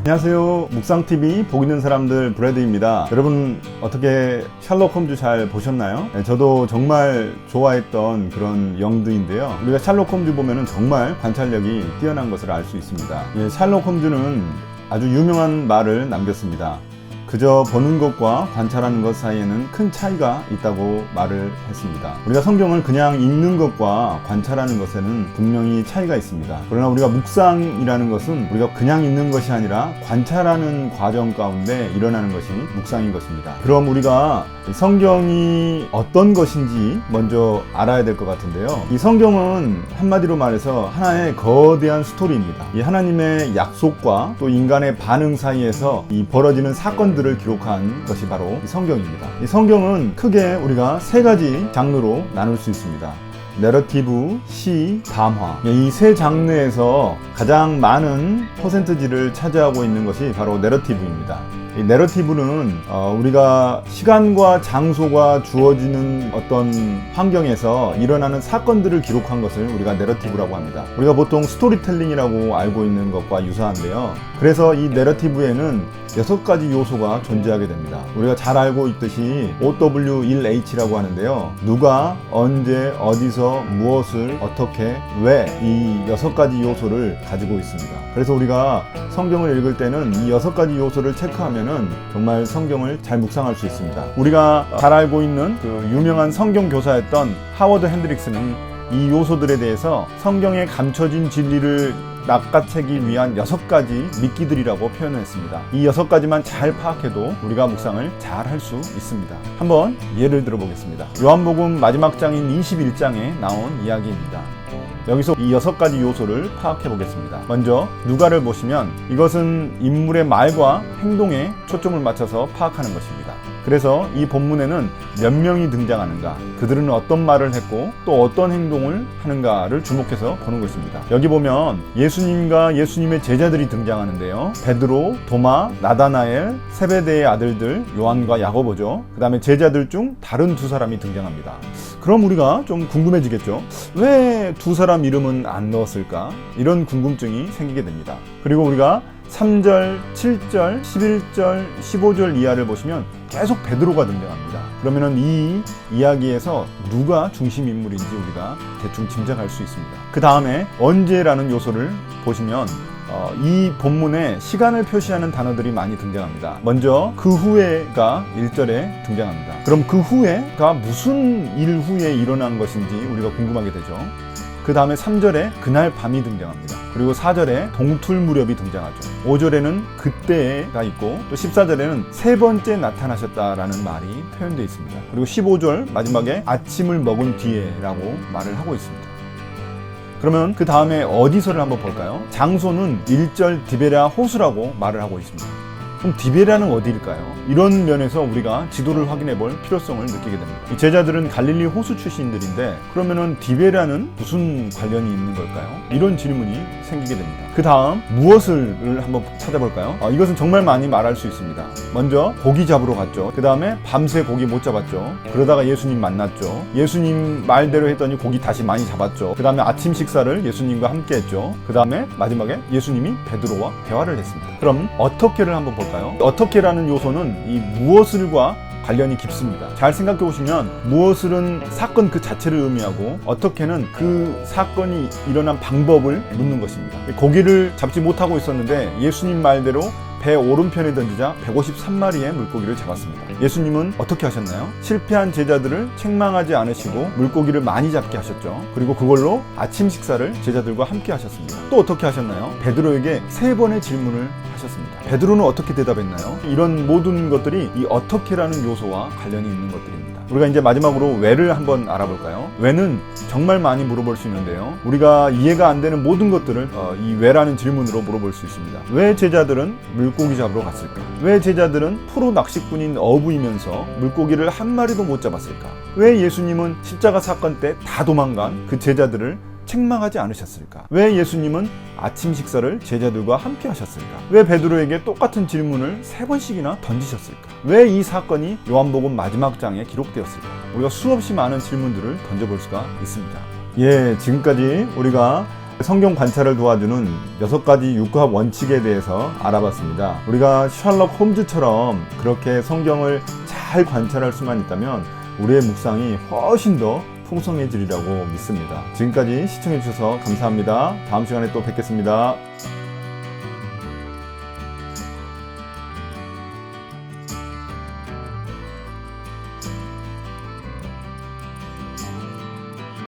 안녕하세요. 묵상TV 복 있는 사람들 브래드입니다. 여러분 어떻게 셜록 홈즈 잘 보셨나요? 저도 정말 좋아했던 그런 영드인데요. 우리가 셜록 홈즈 보면은 정말 관찰력이 뛰어난 것을 알 수 있습니다. 셜록 홈즈는 아주 유명한 말을 남겼습니다. 그저 보는 것과 관찰하는 것 사이에는 큰 차이가 있다고 말을 했습니다. 우리가 성경을 그냥 읽는 것과 관찰하는 것에는 분명히 차이가 있습니다. 그러나 우리가 묵상이라는 것은 우리가 그냥 읽는 것이 아니라 관찰하는 과정 가운데 일어나는 것이 묵상인 것입니다. 그럼 우리가 성경이 어떤 것인지 먼저 알아야 될 것 같은데요. 이 성경은 한마디로 말해서 하나의 거대한 스토리입니다. 이 하나님의 약속과 또 인간의 반응 사이에서 이 벌어지는 사건들을 기록한 것이 바로 이 성경입니다. 이 성경은 크게 우리가 세 가지 장르로 나눌 수 있습니다. 내러티브, 시, 담화. 이 세 장르에서 가장 많은 퍼센트지를 차지하고 있는 것이 바로 내러티브입니다. 이 내러티브는 우리가 시간과 장소가 주어지는 어떤 환경에서 일어나는 사건들을 기록한 것을 우리가 내러티브라고 합니다. 우리가 보통 스토리텔링이라고 알고 있는 것과 유사한데요. 그래서 이 내러티브에는 6가지 요소가 존재하게 됩니다. 우리가 잘 알고 있듯이 OW1H라고 하는데요. 누가, 언제, 어디서, 무엇을, 어떻게, 왜, 이 6가지 요소를 가지고 있습니다. 그래서 우리가 성경을 읽을 때는 이 6가지 요소를 체크하면은 정말 성경을 잘 묵상할 수 있습니다. 우리가 잘 알고 있는 그 유명한 성경 교사였던 하워드 핸드릭스는 이 요소들에 대해서 성경에 감춰진 진리를 낚아채기 위한 6가지 미끼들이라고 표현했습니다. 이 6가지만 잘 파악해도 우리가 묵상을 잘 할 수 있습니다. 한번 예를 들어 보겠습니다. 요한복음 마지막 장인 21장에 나온 이야기입니다. 여기서 이 6가지 요소를 파악해 보겠습니다. 먼저 누가를 보시면 이것은 인물의 말과 행동에 초점을 맞춰서 파악하는 것입니다. 그래서 이 본문에는 몇 명이 등장하는가, 그들은 어떤 말을 했고 또 어떤 행동을 하는가를 주목해서 보는 것입니다. 여기 보면 예수님과 예수님의 제자들이 등장하는데요. 베드로, 도마, 나다나엘, 세베대의 아들들 요한과 야고보죠. 그 다음에 제자들 중 다른 2사람이 등장합니다. 그럼 우리가 좀 궁금해지겠죠. 왜 2사람 이름은 안 넣었을까? 이런 궁금증이 생기게 됩니다. 그리고 우리가 3절, 7절, 11절, 15절 이하를 보시면 계속 베드로가 등장합니다. 그러면은 이 이야기에서 누가 중심 인물인지 우리가 대충 짐작할 수 있습니다. 그 다음에 언제라는 요소를 보시면 이 본문에 시간을 표시하는 단어들이 많이 등장합니다. 먼저 그 후에가 1절에 등장합니다. 그럼 그 후에가 무슨 일 후에 일어난 것인지 우리가 궁금하게 되죠. 그 다음에 3절에 그날 밤이 등장합니다. 그리고 4절에 동틀 무렵이 등장하죠. 5절에는 그때가 있고 또 14절에는 3번째 나타나셨다라는 말이 표현되어 있습니다. 그리고 15절 마지막에 아침을 먹은 뒤에라고 말을 하고 있습니다. 그러면 그 다음에 어디서를 한번 볼까요? 장소는 1절 디베랴 호수라고 말을 하고 있습니다. 그럼 디베랴는 어디일까요? 이런 면에서 우리가 지도를 확인해 볼 필요성을 느끼게 됩니다. 이 제자들은 갈릴리 호수 출신들인데 그러면은 디베랴는 무슨 관련이 있는 걸까요? 이런 질문이 생기게 됩니다. 그 다음 무엇을 한번 찾아볼까요? 이것은 정말 많이 말할 수 있습니다. 먼저 고기 잡으러 갔죠. 그 다음에 밤새 고기 못 잡았죠. 그러다가 예수님 만났죠. 예수님 말대로 했더니 고기 다시 많이 잡았죠. 그 다음에 아침 식사를 예수님과 함께 했죠. 그 다음에 마지막에 예수님이 베드로와 대화를 했습니다. 그럼 어떻게를 한번 볼까요? 어떻게라는 요소는 이 무엇을과 관련이 깊습니다. 잘 생각해 보시면 무엇을은 사건 그 자체를 의미하고 어떻게는 그 사건이 일어난 방법을 묻는 것입니다. 고기를 잡지 못하고 있었는데 예수님 말대로 배 오른편에 던지자 153마리의 물고기를 잡았습니다. 예수님은 어떻게 하셨나요? 실패한 제자들을 책망하지 않으시고 물고기를 많이 잡게 하셨죠. 그리고 그걸로 아침 식사를 제자들과 함께 하셨습니다. 또 어떻게 하셨나요? 베드로에게 3번의 질문을 하셨습니다. 베드로는 어떻게 대답했나요? 이런 모든 것들이 이 어떻게라는 요소와 관련이 있는 것들입니다. 우리가 이제 마지막으로 왜를 한번 알아볼까요? 왜는 정말 많이 물어볼 수 있는데요. 우리가 이해가 안 되는 모든 것들을 이 왜라는 질문으로 물어볼 수 있습니다. 왜 제자들은 물고기 잡으러 갔을까? 왜 제자들은 프로 낚시꾼인 어부이면서 물고기를 한 마리도 못 잡았을까? 왜 예수님은 십자가 사건 때 다 도망간 그 제자들을 책망하지 않으셨을까? 왜 예수님은 아침 식사를 제자들과 함께 하셨을까? 왜 베드로에게 똑같은 질문을 3번씩이나 던지셨을까? 왜 이 사건이 요한복음 마지막 장에 기록되었을까? 우리가 수없이 많은 질문들을 던져볼 수가 있습니다. 지금까지 우리가 성경 관찰을 도와주는 6가지 육합 원칙에 대해서 알아봤습니다. 우리가 셜록 홈즈처럼 그렇게 성경을 잘 관찰할 수만 있다면 우리의 묵상이 훨씬 더 풍성해지리라고 믿습니다. 지금까지 시청해 주셔서 감사합니다. 다음 시간에 또 뵙겠습니다.